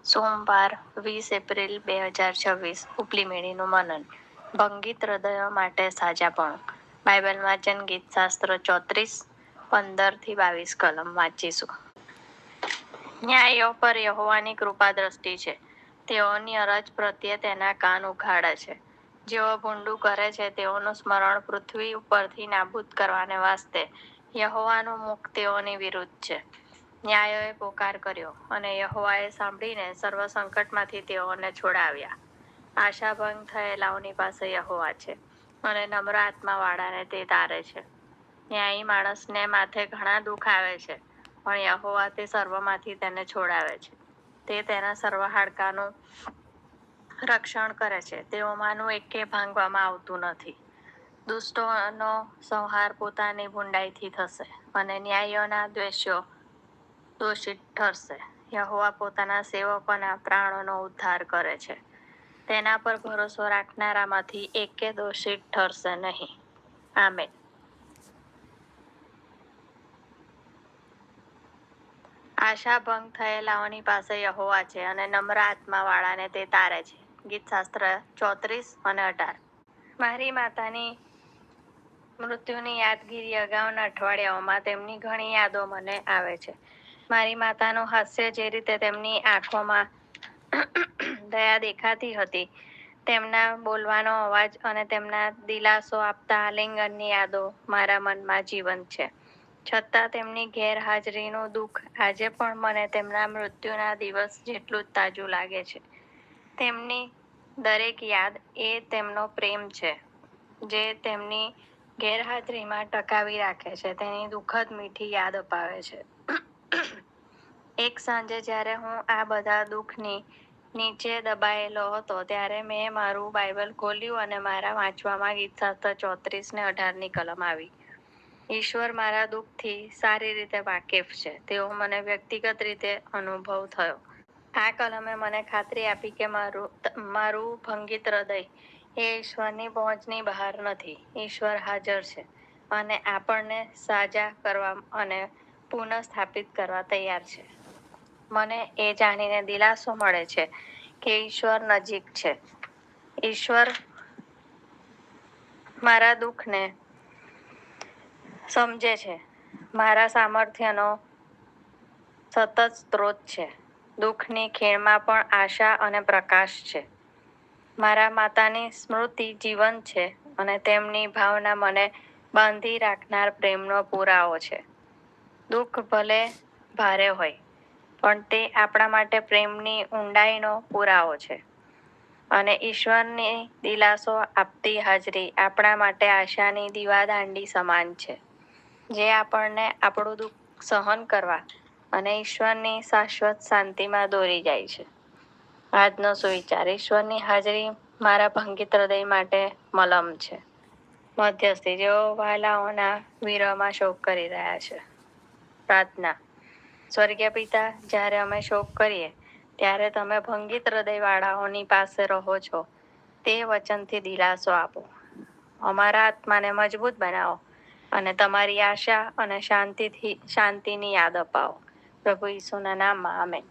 સોમવાર 20 એપ્રિલ 2026 ઉપલી મેળીનું મનન. ભંગિત હૃદયો માટે સાજાપણું. બાઇબલ વાંચન ગીતશાસ્ત્ર 34:15-22 કલમ વાંચીશું. ન્યાયો પર યહોવાની કૃપા દ્રષ્ટિ છે. તેઓની અરજ પ્રત્યે તેના કાન ઉઘાડા છે. જેઓ ભૂંડું કરે છે તેઓનું સ્મરણ પૃથ્વી ઉપરથી નાબૂદ કરવાને વાસ્તે યહોવાનું મુખ તેઓની વિરુદ્ધ છે. ન્યાયોએ પોકાર કર્યો અને યહોવાએ સાંભળીને સર્વ સંકટમાંથી તેઓને છોડાવ્યા. આશાભંગ થયેલાઓની પાસે યહોવા છે અને નમ્ર આત્માવાળાને તે તારે છે. ન્યાયી માણસને માથે ઘણા દુઃખ આવે છે, પણ યહોવા તે સર્વમાંથી તેને છોડાવે છે. તે તેના સર્વ હાડકાનું રક્ષણ કરે છે. તેઓમાંનું એકે ભાંગવામાં આવતું નથી. દુષ્ટોનો સંહાર પોતાની ભૂંડાઈથી થશે અને ન્યાયીઓના દ્વેષીઓ દોષિત ઠરશે. યહોવા પોતાના સેવકોના પ્રાણોનો ઉદ્ધાર કરે છે. તેના પર ભરોસો રાખનારામાંથી એકે દોષિત ઠરશે નહીં. આમેન. આશાભંગ થયેલાઓની પાસે યહોવા છે અને નમ્ર આત્માવાળાને તે તારે છે. ગીતશાસ્ત્ર 34:18. મારી માતાની મૃત્યુની યાદગીરી અગાઉના અઠવાડિયાઓમાં તેમની ઘણી યાદો મને આવે છે. મારી માતાનું હાસ્ય, જે રીતે તેમની આંખોમાં દયા દેખાતી હતી, તેમના બોલવાનો અવાજ અને તેમના દિલાસો આપતા આલિંગનની યાદો મારા મનમાં જીવંત છે. છતાં તેમની ગેરહાજરીનું દુઃખ આજે પણ મને તેમના મૃત્યુના દિવસ જેટલું જ તાજું લાગે છે. તેમની દરેક યાદ એ તેમનો પ્રેમ છે, જે તેમની ગેરહાજરીમાં ટકાવી રાખે છે. તેની દુઃખદ મીઠી યાદ અપાવે છે. એક સાંજે જ્યારે હું આ બધા દુઃખની નીચે દબાયેલો હતો, ત્યારે મેં મારું બાઇબલ ખોલ્યું અને મારા વાંચવામાં ગીતશાસ્ત્ર 34:18 કલમ આવી. ઈશ્વર મારા દુઃખથી સારી રીતે વાકેફ છે. તેવો મને વ્યક્તિગત રીતે અનુભવ થયો. આ કલમે મને ખાતરી આપી કે મારું ભંગિત હૃદય એ ઈશ્વરની પહોંચની બહાર નથી. ઈશ્વર હાજર છે અને આપણને સાજા કરવા અને પુનઃસ્થાપિત કરવા તૈયાર છે. મને એ જાણીને દિલાસો મળે છે કે ઈશ્વર નજીક છે. ઈશ્વર મારા દુઃખને સમજે છે. મારા સામર્થ્યનો સતત સ્ત્રોત છે. દુઃખની ખીણમાં પણ આશા અને પ્રકાશ છે. મારા માતાની સ્મૃતિ જીવંત છે અને તેમની ભાવના મને બાંધી રાખનાર પ્રેમનો પુરાવો છે. દુઃખ ભલે ભારે હોય, પણ તે આપણા માટે પ્રેમની ઊંડાઈનો પુરાવો છે. અને ઈશ્વરની દિલાસો આપતી હાજરી આપણા માટે આશાની દીવાદાંડી સમાન છે, જે આપણને આપણું દુઃખ સહન કરવા અને ઈશ્વરની શાશ્વત શાંતિમાં દોરી જાય છે. આજનો સુવિચાર: ઈશ્વરની હાજરી મારા ભંગિત હૃદય માટે મલમ છે. મધ્યસ્થી, જેઓ વહાલાઓના વિરહમાં શોક કરી રહ્યા છે. પ્રાર્થના. સ્વર્ગીય પિતા, જ્યારે અમે શોક કરીએ ત્યારે તમે ભંગિત હૃદયવાળાઓની પાસે રહો છો. તે વચનથી દિલાસો આપો. અમારા આત્માને મજબૂત બનાવો અને તમારી આશા અને શાંતિની યાદ અપાવો. પ્રભુ ઈસુના નામમાં આમેન.